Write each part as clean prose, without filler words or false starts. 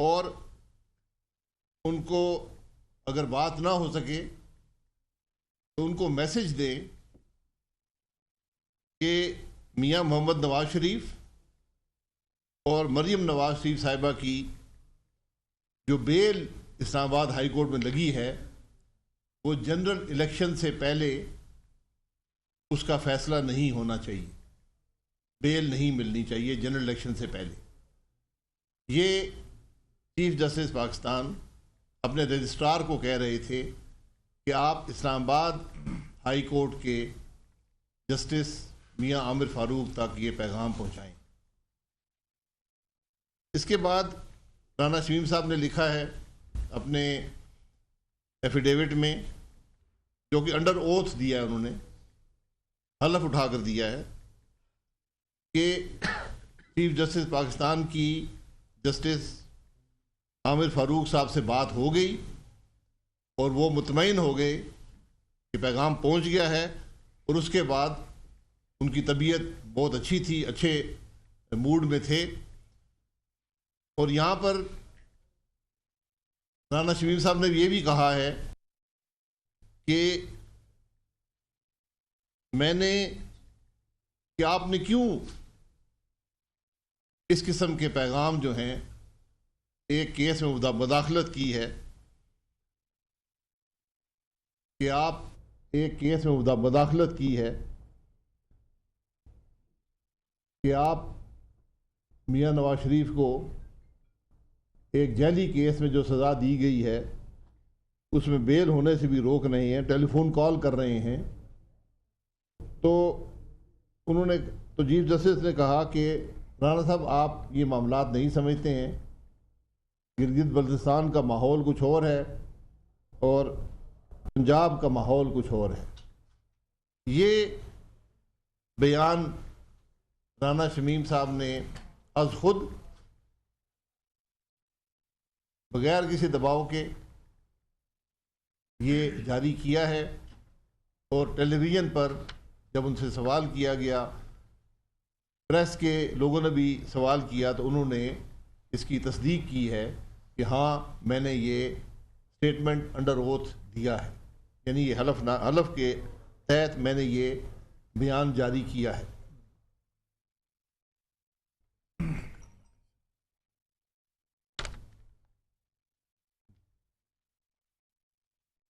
اور ان کو اگر بات نہ ہو سکے تو ان کو میسج دیں کہ میاں محمد نواز شریف اور مریم نواز شریف صاحبہ کی جو بیل اسلام آباد ہائی کورٹ میں لگی ہے وہ جنرل الیکشن سے پہلے اس کا فیصلہ نہیں ہونا چاہیے، بیل نہیں ملنی چاہیے جنرل الیکشن سے پہلے۔ یہ چیف جسٹس پاکستان اپنے رجسٹرار کو کہہ رہے تھے کہ آپ اسلام آباد ہائی کورٹ کے جسٹس میاں عامر فاروق تک یہ پیغام پہنچائیں۔ اس کے بعد رانا شمیم صاحب نے لکھا ہے اپنے ایفیڈیوٹ میں، جو کہ انڈر اوتھ دیا ہے، انہوں نے حلف اٹھا کر دیا ہے کہ چیف جسٹس پاکستان کی جسٹس عامر فاروق صاحب سے بات ہو گئی اور وہ مطمئن ہو گئے کہ پیغام پہنچ گیا ہے، اور اس کے بعد ان کی طبیعت بہت اچھی تھی، اچھے موڈ میں تھے۔ اور یہاں پر رانا شمیم صاحب نے یہ بھی کہا ہے کہ کہ آپ نے کیوں اس قسم کے پیغام جو ہیں ایک کیس میں مداخلت کی ہے، کہ آپ ایک کیس میں مداخلت کی ہے کہ آپ میاں نواز شریف کو ایک جعلی کیس میں جو سزا دی گئی ہے اس میں بیل ہونے سے بھی روک رہے ہیں، ٹیلی فون کال کر رہے ہیں۔ تو چیف جسٹس نے کہا کہ رانا صاحب آپ یہ معاملات نہیں سمجھتے ہیں، گلگت بلتستان کا ماحول کچھ اور ہے اور پنجاب کا ماحول کچھ اور ہے۔ یہ بیان رانا شمیم صاحب نے از خود بغیر کسی دباؤ کے یہ جاری کیا ہے، اور ٹیلی ویژن پر جب ان سے سوال کیا گیا، پریس کے لوگوں نے بھی سوال کیا، تو انہوں نے اس کی تصدیق کی ہے کہ ہاں میں نے یہ اسٹیٹمنٹ انڈر اوتھ دیا ہے، یعنی یہ حلف کے تحت میں نے یہ بیان جاری کیا ہے۔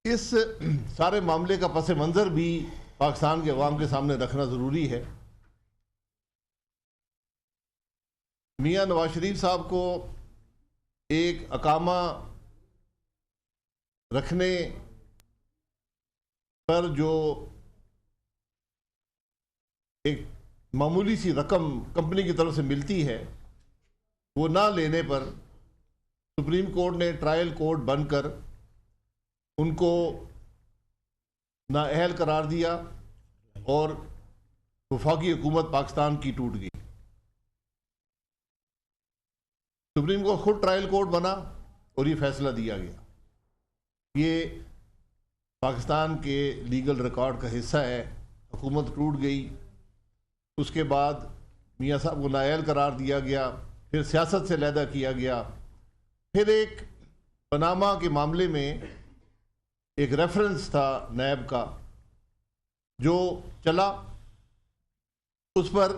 اس سارے معاملے کا پس منظر بھی پاکستان کے عوام کے سامنے رکھنا ضروری ہے۔ میاں نواز شریف صاحب کو ایک اقامہ رکھنے پر جو ایک معمولی سی رقم کمپنی کی طرف سے ملتی ہے، وہ نہ لینے پر سپریم کورٹ نے ٹرائل کورٹ بن کر ان کو نااہل قرار دیا، اور وفاقی حکومت پاکستان کی ٹوٹ گئی۔ سپریم کورٹ خود ٹرائل کورٹ بنا اور یہ فیصلہ دیا گیا۔ یہ پاکستان کے لیگل ریکارڈ کا حصہ ہے، حکومت ٹوٹ گئی، اس کے بعد میاں صاحب کو نااہل قرار دیا گیا، پھر سیاست سے علیحدہ کیا گیا، پھر ایک پاناما کے معاملے میں ایک ریفرنس تھا نیب کا جو چلا، اس پر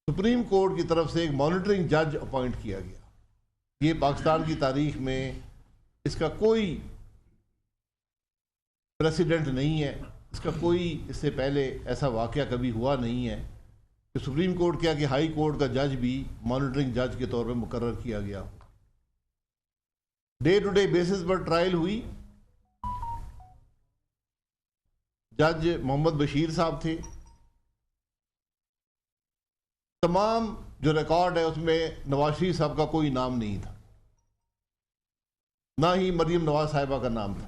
سپریم کورٹ کی طرف سے ایک مانیٹرنگ جج اپوائنٹ کیا گیا۔ یہ پاکستان کی تاریخ میں اس کا کوئی پریسیڈنٹ نہیں ہے، اس کا کوئی اس سے پہلے ایسا واقعہ کبھی ہوا نہیں ہے کہ سپریم کورٹ کیا کہ ہائی کورٹ کا جج بھی مانیٹرنگ جج کے طور پہ مقرر کیا گیا ہو۔ ڈے ٹو ڈے بیسس پر ٹرائل ہوئی۔ جج محمد بشیر صاحب تھے۔ تمام جو ریکارڈ ہے اس میں نواز شریف صاحب کا کوئی نام نہیں تھا، نہ ہی مریم نواز صاحبہ کا نام تھا۔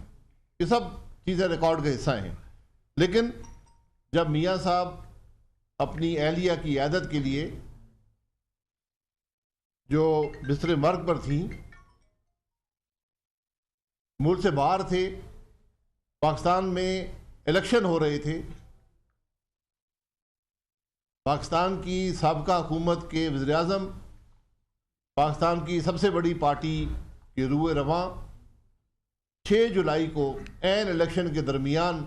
یہ سب چیزیں ریکارڈ کا حصہ ہیں، لیکن جب میاں صاحب اپنی اہلیہ کی عیادت کے لیے جو بستر مرگ پر تھیں، ملک سے باہر تھے، پاکستان میں الیکشن ہو رہے تھے، پاکستان کی سابقہ حکومت کے وزیر اعظم پاکستان کی سب سے بڑی پارٹی کے روئے رواں 6 جولائی کو عین الیکشن کے درمیان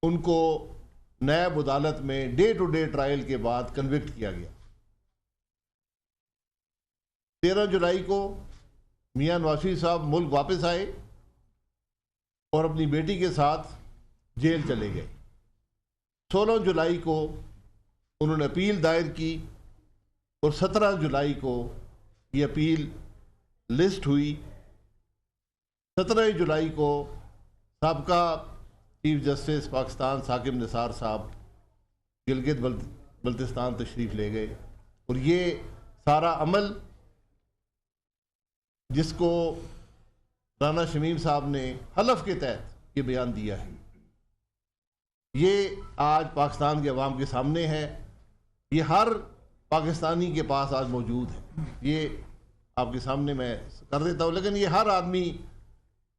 ان کو نیب عدالت میں ڈے ٹو ڈے ٹرائل کے بعد کنوکٹ کیا گیا۔ 13 جولائی کو میاں نواز شریف صاحب ملک واپس آئے اور اپنی بیٹی کے ساتھ جیل چلے گئے۔ 16 جولائی کو انہوں نے اپیل دائر کی اور 17 جولائی کو یہ اپیل لسٹ ہوئی۔ 17 جولائی کو سابقہ چیف جسٹس پاکستان ثاقب نثار صاحب گلگت بلتستان تشریف لے گئے، اور یہ سارا عمل جس کو رانا شمیم صاحب نے حلف کے تحت یہ بیان دیا ہے، یہ آج پاکستان کے عوام کے سامنے ہے، یہ ہر پاکستانی کے پاس آج موجود ہے۔ یہ آپ کے سامنے میں کر دیتا ہوں، لیکن یہ ہر آدمی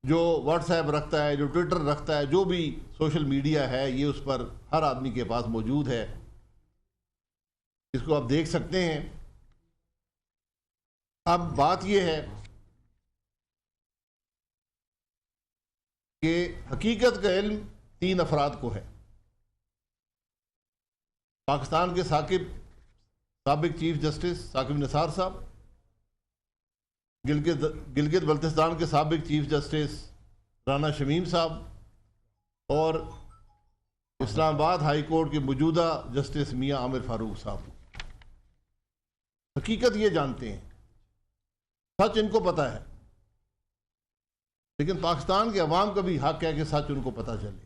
جو واٹس ایپ رکھتا ہے، جو ٹویٹر رکھتا ہے، جو بھی سوشل میڈیا ہے، یہ اس پر ہر آدمی کے پاس موجود ہے، اس کو آپ دیکھ سکتے ہیں۔ اب بات یہ ہے کہ حقیقت کا علم 3 افراد کو ہے۔ پاکستان کے سابق چیف جسٹس ثاقب نثار صاحب، گلگت بلتستان کے سابق چیف جسٹس رانا شمیم صاحب اور اسلام آباد ہائی کورٹ کے موجودہ جسٹس میاں عامر فاروق صاحب۔ حقیقت یہ جانتے ہیں، سچ ان کو پتہ ہے، لیکن پاکستان کے عوام کا بھی حق ہے کہ سچ ان کو پتہ چلے،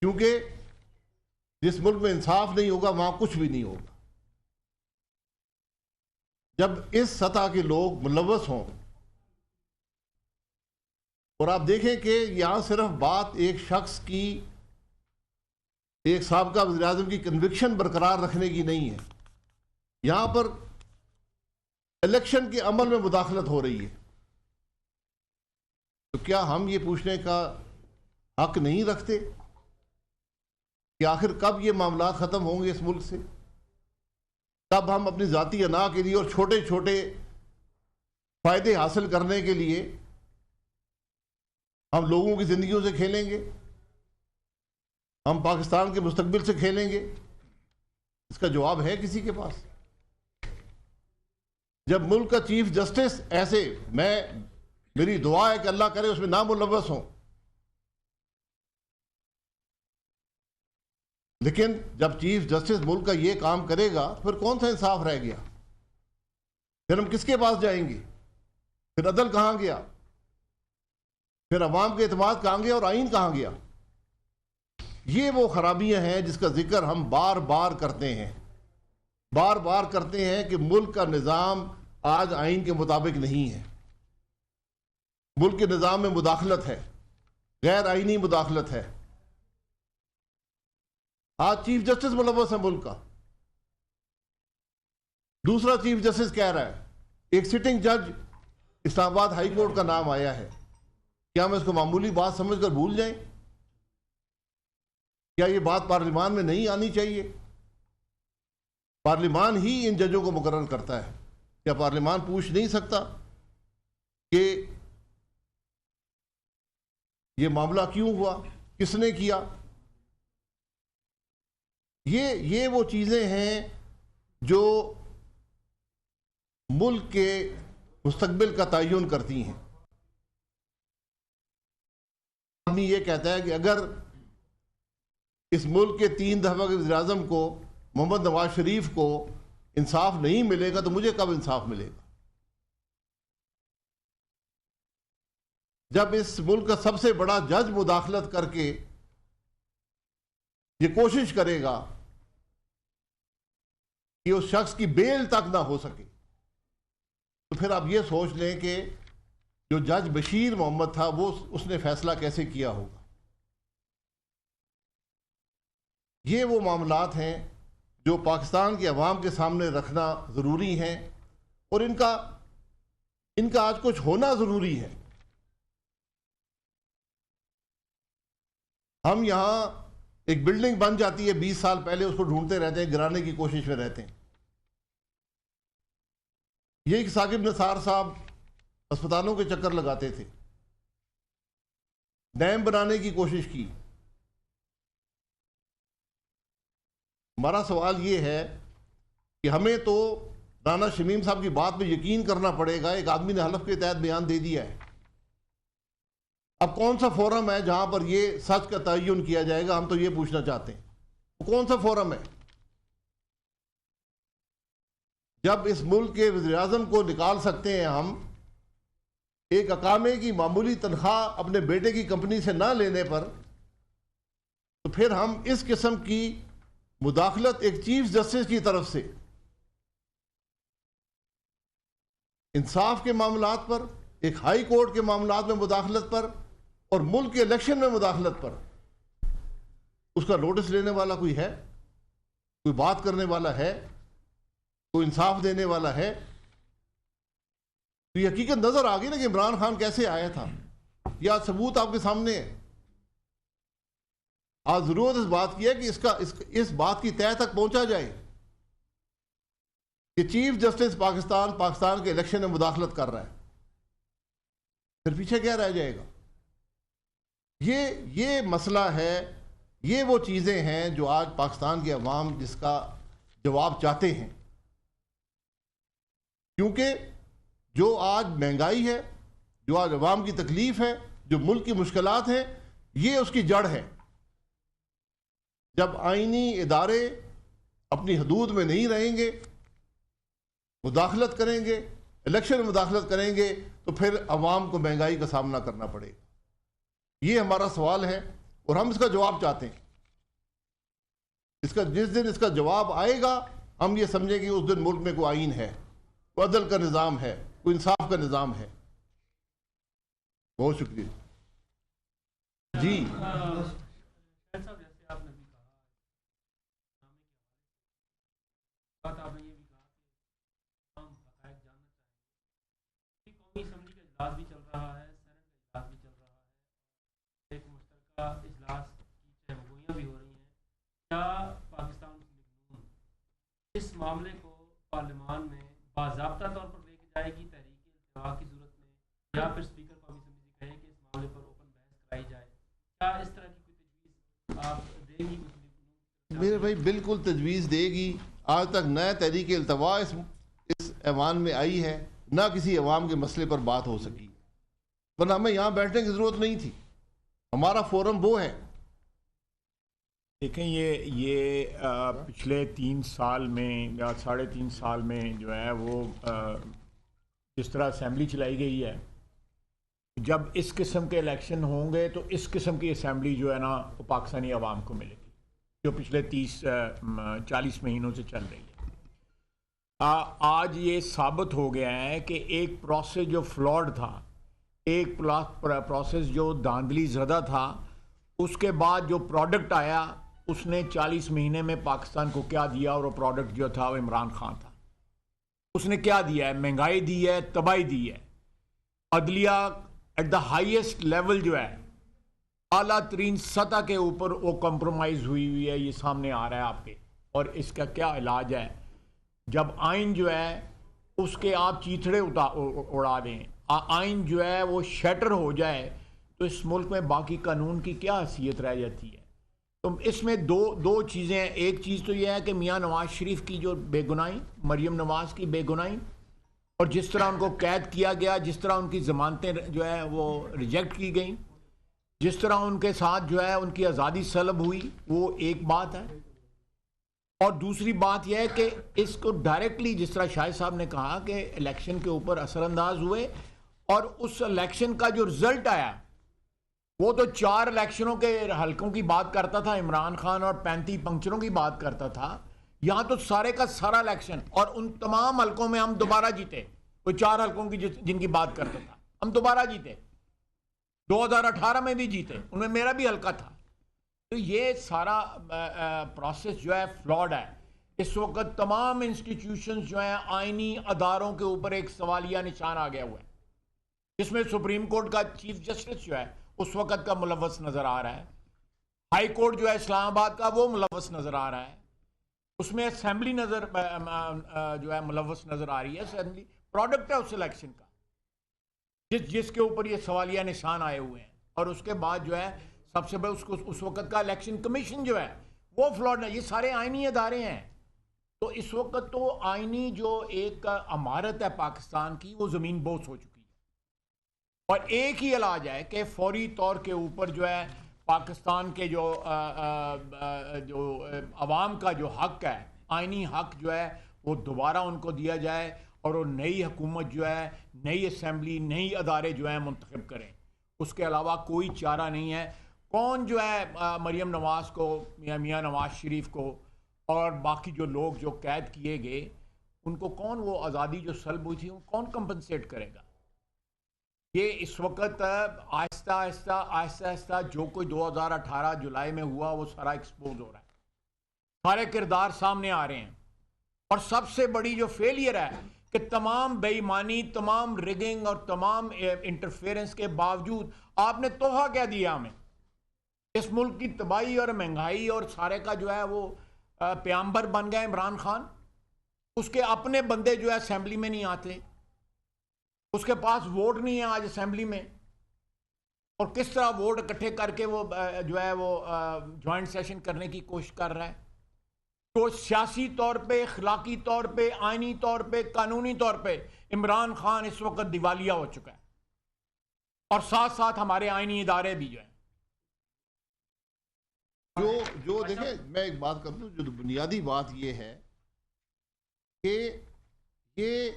کیونکہ جس ملک میں انصاف نہیں ہوگا وہاں کچھ بھی نہیں ہوگا۔ جب اس سطح کے لوگ ملوث ہوں، اور آپ دیکھیں کہ یہاں صرف بات ایک شخص کی، ایک سابقہ وزیر اعظم کی کنوکشن برقرار رکھنے کی نہیں ہے، یہاں پر الیکشن کے عمل میں مداخلت ہو رہی ہے۔ تو کیا ہم یہ پوچھنے کا حق نہیں رکھتے کہ آخر کب یہ معاملات ختم ہوں گے اس ملک سے؟ تب ہم اپنی ذاتی انا کے لیے اور چھوٹے چھوٹے فائدے حاصل کرنے کے لیے ہم لوگوں کی زندگیوں سے کھیلیں گے، ہم پاکستان کے مستقبل سے کھیلیں گے؟ اس کا جواب ہے کسی کے پاس؟ جب ملک کا چیف جسٹس ایسے، میری دعا ہے کہ اللہ کرے اس میں نہ ملوث ہوں، لیکن جب چیف جسٹس ملک کا یہ کام کرے گا پھر کون سا انصاف رہ گیا؟ پھر ہم کس کے پاس جائیں گے؟ پھر عدل کہاں گیا؟ پھر عوام کے اعتماد کہاں گیا اور آئین کہاں گیا؟ یہ وہ خرابیاں ہیں جس کا ذکر ہم بار بار کرتے ہیں، بار بار کرتے ہیں کہ ملک کا نظام آج آئین کے مطابق نہیں ہے، ملک کے نظام میں مداخلت ہے، غیر آئینی مداخلت ہے۔ آج چیف جسٹس ملوث ہے ملک کا، دوسرا چیف جسٹس کہہ رہا ہے، ایک سٹنگ جج اسلام آباد ہائی کورٹ کا نام آیا ہے، کیا ہم اس کو معمولی بات سمجھ کر بھول جائیں؟ کیا یہ بات پارلیمان میں نہیں آنی چاہیے؟ پارلیمان ہی ان ججوں کو مقرر کرتا ہے، کیا پارلیمان پوچھ نہیں سکتا کہ یہ معاملہ کیوں ہوا، کس نے کیا؟ یہ وہ چیزیں ہیں جو ملک کے مستقبل کا تعین کرتی ہیں۔ آدمی یہ کہتا ہے کہ اگر اس ملک کے 3 دفعہ کے وزیر اعظم کو، محمد نواز شریف کو انصاف نہیں ملے گا تو مجھے کب انصاف ملے گا؟ جب اس ملک کا سب سے بڑا جج مداخلت کر کے یہ کوشش کرے گا کہ اس شخص کی بیل تک نہ ہو سکے، تو پھر آپ یہ سوچ لیں کہ جو جج بشیر محمد تھا اس نے فیصلہ کیسے کیا ہوگا۔ یہ وہ معاملات ہیں جو پاکستان کے عوام کے سامنے رکھنا ضروری ہیں، اور ان کا آج کچھ ہونا ضروری ہے۔ ہم یہاں ایک بلڈنگ بن جاتی ہے 20 سال پہلے، اس کو ڈھونڈتے رہتے ہیں، گرانے کی کوشش میں رہتے ہیں، یہ کہ ثاقب نثار صاحب اسپتالوں کے چکر لگاتے تھے، ڈیم بنانے کی کوشش کی. ہمارا سوال یہ ہے کہ ہمیں تو رانا شمیم صاحب کی بات پہ یقین کرنا پڑے گا. ایک آدمی نے حلف کے تحت بیان دے دیا ہے. اب کون سا فورم ہے جہاں پر یہ سچ کا تعین کیا جائے گا؟ ہم تو یہ پوچھنا چاہتے ہیں وہ کون سا فورم ہے؟ جب اس ملک کے وزیر اعظم کو نکال سکتے ہیں ہم ایک اقامے کی معمولی تنخواہ اپنے بیٹے کی کمپنی سے نہ لینے پر، تو پھر ہم اس قسم کی مداخلت ایک چیف جسٹس کی طرف سے انصاف کے معاملات پر، ایک ہائی کورٹ کے معاملات میں مداخلت پر اور ملک کے الیکشن میں مداخلت پر، اس کا نوٹس لینے والا کوئی ہے؟ کوئی بات کرنے والا ہے؟ کوئی انصاف دینے والا ہے؟ تو یہ حقیقت نظر آ گئی نا کہ عمران خان کیسے آیا تھا. یہ آج ثبوت آپ کے سامنے ہے. آج ضرورت اس بات کی ہے کہ اس بات کی تہہ تک پہنچا جائے کہ چیف جسٹس پاکستان کے الیکشن میں مداخلت کر رہا ہے. پھر پیچھے کیا رہ جائے گا؟ یہ مسئلہ ہے. یہ وہ چیزیں ہیں جو آج پاکستان کے عوام جس کا جواب چاہتے ہیں، کیونکہ جو آج مہنگائی ہے، جو آج عوام کی تکلیف ہے، جو ملک کی مشکلات ہیں، یہ اس کی جڑ ہے. جب آئینی ادارے اپنی حدود میں نہیں رہیں گے، مداخلت کریں گے، الیکشن میں مداخلت کریں گے، تو پھر عوام کو مہنگائی کا سامنا کرنا پڑے گا. یہ ہمارا سوال ہے اور ہم اس کا جواب چاہتے ہیں. جس دن اس کا جواب آئے گا، ہم یہ سمجھیں کہ اس دن ملک میں کوئی آئین ہے، کوئی عدل کا نظام ہے، کوئی انصاف کا نظام ہے. بہت شکریہ. جی آپ نے یہ بھی کہا کہ ہم حقائق جاننا چاہیں گے. قومی اسمبلی کا اجلاس بھی چل رہا ہے، سینٹ کا اجلاس بھی چل رہا ہے، ایک مشترکہ اجلاس کی چہمگوئیاں بھی ہو رہی ہیں. کیا پاکستان مسلم نون اس معاملے کو پارلیمان میں باضابطہ طور پر لے کے جائے گی تحریک التوا کی صورت میں، یا پھر اسپیکر قومی اسمبلی سے کہے کہ اس معاملے پر اوپن بحث کرائی جائے؟ کیا اس طرح کی کوئی تجویز آپ دیں گی؟ میرے بھائی بالکل تجویز دے گی. آج تک نہ تحریک التوا اس ایوان میں آئی ہے، نہ کسی عوام کے مسئلے پر بات ہو سکی، ورنہ ہمیں یہاں بیٹھنے کی ضرورت نہیں تھی. ہمارا فورم وہ ہے. دیکھیں یہ پچھلے 3 سال میں یا 3.5 سال میں جو ہے وہ جس طرح اسمبلی چلائی گئی ہے، جب اس قسم کے الیکشن ہوں گے تو اس قسم کی اسمبلی جو ہے نا وہ پاکستانی عوام کو ملے گی، جو پچھلے 30-40 مہینوں سے چل رہی ہے. آج یہ ثابت ہو گیا ہے کہ ایک پروسیس جو فلاڈ تھا، ایک پروسیس جو دھاندلی زدہ تھا، اس کے بعد جو پروڈکٹ آیا اس نے 40 مہینے میں پاکستان کو کیا دیا، اور وہ پروڈکٹ جو تھا وہ عمران خان تھا. اس نے کیا دیا ہے؟ مہنگائی دی ہے، تباہی دی ہے. عدلیہ ایٹ دا ہائیسٹ لیول جو ہے، اعلیٰ ترین سطح کے اوپر وہ کمپرومائز ہوئی ہے. یہ سامنے آ رہا ہے آپ کے. اور اس کا کیا علاج ہے؟ جب آئین جو ہے اس کے آپ چیتھڑے اڑا دیں، آئین جو ہے وہ شیٹر ہو جائے، تو اس ملک میں باقی قانون کی کیا حیثیت رہ جاتی ہے؟ تو اس میں دو چیزیں ہیں. ایک چیز تو یہ ہے کہ میاں نواز شریف کی جو بے گناہی، مریم نواز کی بے گناہی، اور جس طرح ان کو قید کیا گیا، جس طرح ان کی ضمانتیں جو ہے وہ ریجیکٹ کی گئیں، جس طرح ان کے ساتھ جو ہے ان کی آزادی سلب ہوئی، وہ ایک بات ہے. اور دوسری بات یہ ہے کہ اس کو ڈائریکٹلی، جس طرح شاہد صاحب نے کہا کہ الیکشن کے اوپر اثر انداز ہوئے، اور اس الیکشن کا جو رزلٹ آیا وہ تو 4 الیکشنوں کے حلقوں کی بات کرتا تھا عمران خان، اور 35 پنکچروں کی بات کرتا تھا. یہاں تو سارے کا سارا الیکشن، اور ان تمام حلقوں میں ہم دوبارہ جیتے. کوئی 4 حلقوں کی جن کی بات کرتا تھا، ہم دوبارہ جیتے. 2018 میں بھی جیتے، ان میں میرا بھی حلقہ تھا. تو یہ سارا پروسیس جو ہے فلاڈ ہے. اس وقت تمام انسٹیٹیوشنز جو ہیں، آئینی اداروں کے اوپر ایک سوالیہ نشان آ گیا ہوا ہے، جس میں سپریم کورٹ کا چیف جسٹس جو ہے اس وقت کا ملوث نظر آ رہا ہے. ہائی کورٹ جو ہے اسلام آباد کا وہ ملوث نظر آ رہا ہے. اس میں اسمبلی جو ہے ملوث نظر آ رہی ہے. اسمبلی پروڈکٹ ہے اس الیکشن کا جس کے اوپر یہ سوالیہ نشان آئے ہوئے ہیں. اور اس کے بعد جو ہے سب سے بڑا اس وقت کا الیکشن کمیشن جو ہے وہ فلاڈ ہے. یہ سارے آئینی ادارے ہیں. تو اس وقت تو آئینی جو ایک عمارت ہے پاکستان کی وہ زمین بوس ہو چکی ہے. اور ایک ہی علاج ہے کہ فوری طور کے اوپر جو ہے پاکستان کے جو عوام کا جو حق ہے، آئینی حق جو ہے وہ دوبارہ ان کو دیا جائے اور وہ نئی حکومت جو ہے، نئی اسمبلی، نئی ادارے جو ہیں منتخب کریں. اس کے علاوہ کوئی چارہ نہیں ہے. کون جو ہے مریم نواز کو، میاں نواز شریف کو اور باقی جو لوگ جو قید کیے گئے ان کو کون وہ آزادی جو سلب ہوئی تھی کون کمپنسیٹ کرے گا؟ یہ اس وقت آہستہ آہستہ جو کوئی 2018 جولائی میں ہوا وہ سارا ایکسپوز ہو رہا ہے. سارے کردار سامنے آ رہے ہیں. اور سب سے بڑی جو فیلئر ہے کہ تمام بے ایمانی، تمام ریگنگ اور تمام انٹرفیئرنس کے باوجود آپ نے تحفہ کیا دیا ہمیں؟ اس ملک کی تباہی اور مہنگائی اور سارے کا جو ہے وہ پیامبر بن گئے عمران خان. اس کے اپنے بندے جو ہے اسمبلی میں نہیں آتے، اس کے پاس ووٹ نہیں ہے آج اسمبلی میں. اور کس طرح ووٹ اکٹھے کر کے وہ جو ہے وہ جوائنٹ سیشن کرنے کی کوشش کر رہا ہے. تو سیاسی طور پہ، اخلاقی طور پہ، آئینی طور پہ، قانونی طور پہ عمران خان اس وقت دیوالیہ ہو چکا ہے. اور ساتھ ساتھ ہمارے آئینی ادارے بھی جو ہیں جو دیکھیں، میں ایک بات کر دوں. جو بنیادی بات یہ ہے کہ یہ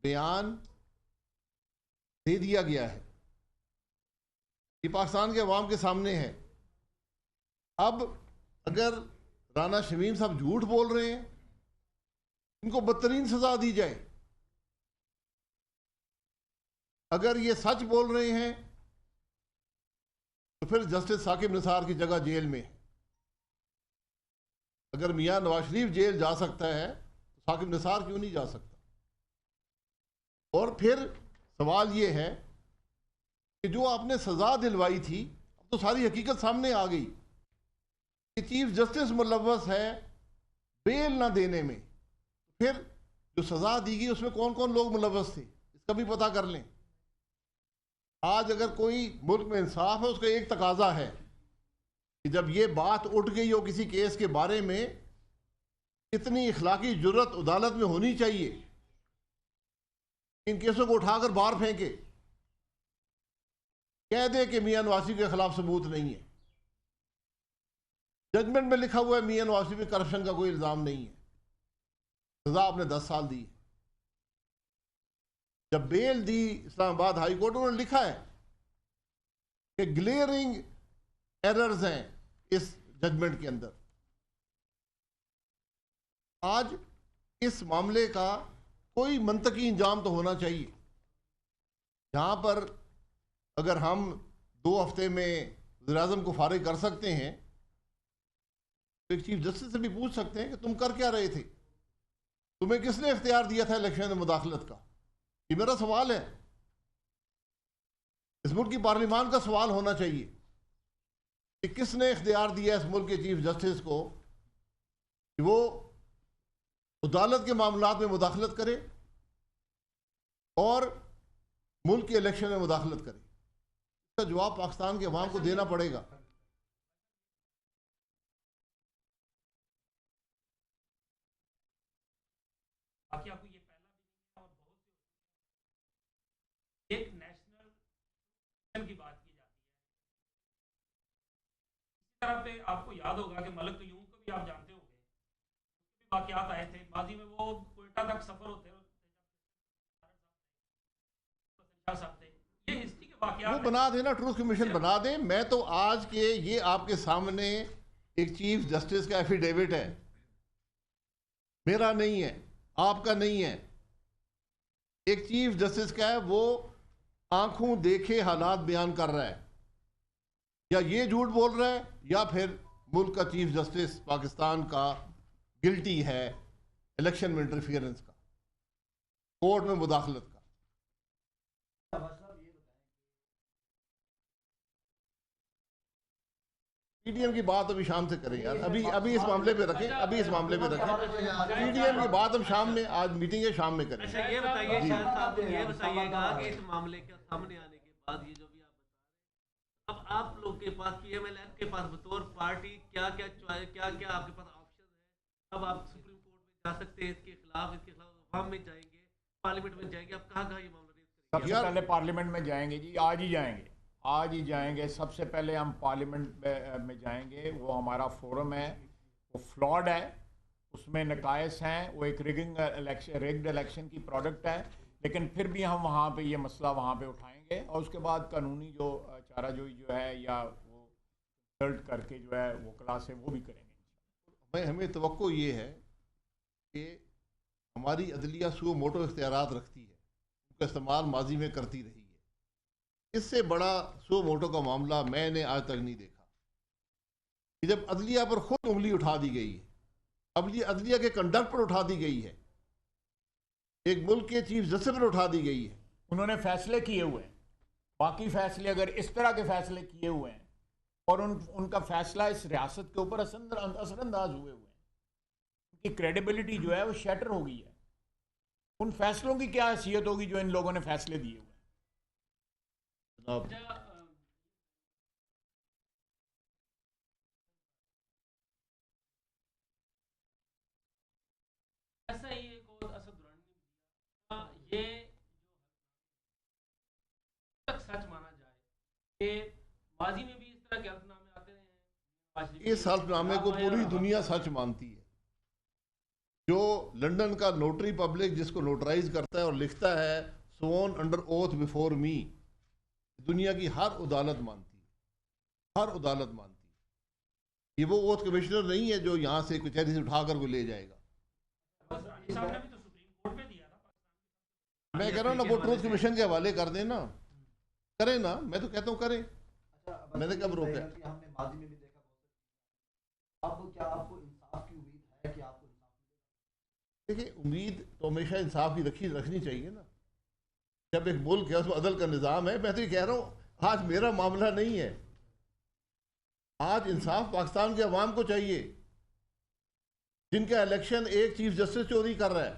بیان دے دیا گیا ہے، یہ پاکستان کے عوام کے سامنے ہے. اب اگر رانا شمیم صاحب جھوٹ بول رہے ہیں، ان کو بدترین سزا دی جائے. اگر یہ سچ بول رہے ہیں تو پھر جسٹس ثاقب نثار کی جگہ جیل میں. اگر میاں نواز شریف جیل جا سکتا ہے تو ثاقب نثار کیوں نہیں جا سکتا؟ اور پھر سوال یہ ہے کہ جو آپ نے سزا دلوائی تھی اب تو ساری حقیقت سامنے آ گئی کہ چیف جسٹس ملوث ہے بیل نہ دینے میں. پھر جو سزا دی گئی اس میں کون کون لوگ ملوث تھے اس کا بھی پتہ کر لیں. آج اگر کوئی ملک میں انصاف ہے، اس کا ایک تقاضا ہے کہ جب یہ بات اٹھ گئی ہو کسی کیس کے بارے میں، اتنی اخلاقی جرت عدالت میں ہونی چاہیے ان کیسوں کو اٹھا کر باہر پھینکے، کہہ دے کہ میاں نواز کے خلاف ثبوت نہیں ہے. ججمنٹ میں لکھا ہوا ہے میاں نواز پہ کرپشن کا کوئی الزام نہیں ہے، سزا آپ نے 10 سال دی ہے. جب بیل دی اسلام آباد ہائی کورٹ، انہوں نے لکھا ہے کہ گلیئرنگ ایررز ہیں اس ججمنٹ کے اندر. آج اس معاملے کا کوئی منطقی انجام تو ہونا چاہیے. جہاں پر اگر ہم 2 ہفتے میں وزیر اعظم کو فارغ کر سکتے ہیں تو ایک چیف جسٹس سے بھی پوچھ سکتے ہیں کہ تم کر کیا رہے تھے؟ تمہیں کس نے اختیار دیا تھا الیکشن میں مداخلت کا؟ یہ میرا سوال ہے. اس ملک کی پارلیمان کا سوال ہونا چاہیے کہ کس نے اختیار دیا اس ملک کے چیف جسٹس کو کہ وہ عدالت کے معاملات میں مداخلت کرے اور ملک کے الیکشن میں مداخلت کرے. اس کا جواب پاکستان کے عوام کو دینا پڑے گا. باقی آپ کو یہ پہلا بھی نہیں ہے اور بہت ایک نیشنل کی بات کی جاتی ہے. اسی طرح پہ آپ کو یاد ہوگا کہ ملک قیوم کو بھی آپ جانتے ہوں گے، واقعات آئے تھے ماضی میں، وہ کوئٹہ تک سفر ہوتے تھے. یہ ہسٹری کے واقعات وہ بنا دیں نا، ٹروتھ کمیشن بنا دیں. میں تو آج کے یہ آپ کے سامنے ایک چیف جسٹس کا ایفیڈیوٹ ہے، میرا نہیں ہے، آپ کا نہیں ہے، ایک چیف جسٹس کا ہے. وہ آنکھوں دیکھے حالات بیان کر رہا ہے. یا یہ جھوٹ بول رہا ہے یا پھر ملک کا چیف جسٹس پاکستان کا گلٹی ہے الیکشن میں انٹرفیئرنس کا، کورٹ میں مداخلت کا. پی ڈی ایم کی بات ابھی شام سے کریں یار, ابھی اس معاملے پہ رکھیں, پی ڈی ایم کی بات ہم شام میں, آج میٹنگ ہے شام میں کریں. اچھا یہ بتائیے شاہد صاحب, یہ بتائیے گا کہ اس معاملے کے سامنے آنے کے بعد یہ جو بھی آپ بتا رہے ہیں, اب آپ لوگ کے پاس پی ایم ایل ایف کے پاس بطور پارٹی کیا آپ کے پاس آپشن ہے؟ اب آپ سپریم کورٹ میں جا سکتے ہیں, اس کے خلاف عوام میں جائیں گے, پارلیمنٹ میں جائیں گے, آپ کہاں یہ معاملہ ریز کریں سب سے پہلے پارلیمنٹ میں جائیں گے جی, آج ہی جائیں گے. سب سے پہلے ہم پارلیمنٹ میں جائیں گے. وہ ہمارا فورم ہے, وہ فلاڈ ہے, اس میں نقائص ہیں, وہ ایک ریگڈ الیکشن کی پروڈکٹ ہے, لیکن پھر بھی ہم وہاں پہ یہ مسئلہ وہاں پہ اٹھائیں گے, اور اس کے بعد قانونی جو چارہ جوئی جو ہے یا وہ کنسلٹ کر کے جو ہے وہ کلاس ہے وہ بھی کریں گے. ہمیں توقع یہ ہے کہ ہماری عدلیہ سو موٹو اختیارات رکھتی ہے, ان کا استعمال ماضی میں کرتی رہی ہے. اس سے بڑا سو موٹو کا معاملہ میں نے آج تک نہیں دیکھا کہ جب عدلیہ پر خود انگلی اٹھا دی گئی ہے, عدلیہ کے کنڈکٹ پر اٹھا دی گئی ہے, ایک ملک کے چیف جسٹس پر اٹھا دی گئی ہے. انہوں نے فیصلے کیے ہوئے ہیں, باقی فیصلے اگر اس طرح کے فیصلے کیے ہوئے ہیں اور ان کا فیصلہ اس ریاست کے اوپر اثر انداز ہوئے ہیں, ان کی کریڈیبلٹی جو ہے وہ شیٹر ہو گئی ہے. ان فیصلوں کی کیا حیثیت ہوگی جو ان لوگوں نے فیصلے دیے ہوئے ہیں. ایسا ہی ایک اور اسد درانی یہ تک سچ مانا جائے کہ ماضی میں بھی اس طرح کے حلف نامے آتے رہے ہیں. اس حلف نامے کو پوری دنیا سچ مانتی ہے. جو لنڈن کا نوٹری پبلک جس کو نوٹرائز کرتا ہے اور لکھتا ہے سوون انڈر اوتھ بیفور می, دنیا کی ہر عدالت مانتی ہے, ہر عدالت مانتی ہے. یہ وہ اوتھ کمشنر نہیں ہے جو یہاں سے کچہری سے اٹھا کر کو لے جائے گا. میں کہہ رہا ہوں نا, وہ ٹروتھ کمیشن کے حوالے کر دیں نا, کریں نا, میں تو کہتا ہوں کریں. میں نے کب روکا؟ ہم نے ماضی میں بھی دیکھا, اب کیا آپ کو انصاف کی امید ہے کہ آپ کو انصاف ملے گا؟ دیکھیں, امید تو ہمیشہ انصاف کی رکھنی چاہیے نا. جب ایک ملک ہے اس میں عدل کا نظام ہے. میں تو یہ کہہ رہا ہوں, آج میرا معاملہ نہیں ہے, آج انصاف پاکستان کے عوام کو چاہیے جن کا الیکشن ایک چیف جسٹس چوری کر رہا ہے.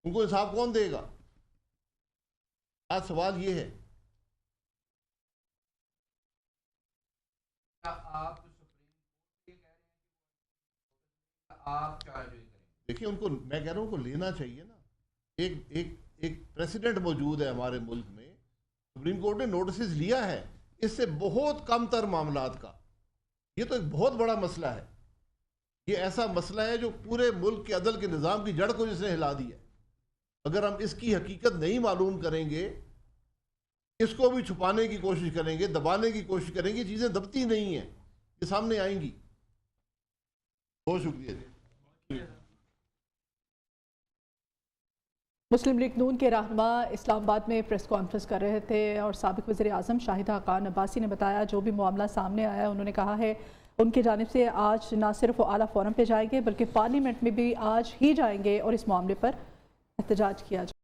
ان کو انصاف کون دے گا؟ آج سوال یہ ہے. دیکھیں, ان کو میں کہہ رہا ہوں, ان کو لینا چاہیے نا. ایک پریسیڈنٹ موجود ہے ہمارے ملک میں, سپریم کورٹ نے نوٹسز لیا ہے اس سے بہت کم تر معاملات کا. یہ تو ایک بہت بڑا مسئلہ ہے. یہ ایسا مسئلہ ہے جو پورے ملک کے عدل کے نظام کی جڑ کو جس نے ہلا دیا ہے. اگر ہم اس کی حقیقت نہیں معلوم کریں گے, اس کو بھی چھپانے کی کوشش کریں گے, دبانے کی کوشش کریں گے, چیزیں دبتی نہیں ہیں, یہ سامنے آئیں گی. بہت شکریہ جی. مسلم لیگ نون کے رہنما اسلام آباد میں پریس کانفرنس کر رہے تھے اور سابق وزیر اعظم شاہد حقان عباسی نے بتایا جو بھی معاملہ سامنے آیا, انہوں نے کہا ہے ان کی جانب سے آج نہ صرف وہ اعلیٰ فورم پہ جائیں گے بلکہ پارلیمنٹ میں بھی آج ہی جائیں گے اور اس معاملے پر احتجاج کیا جائے.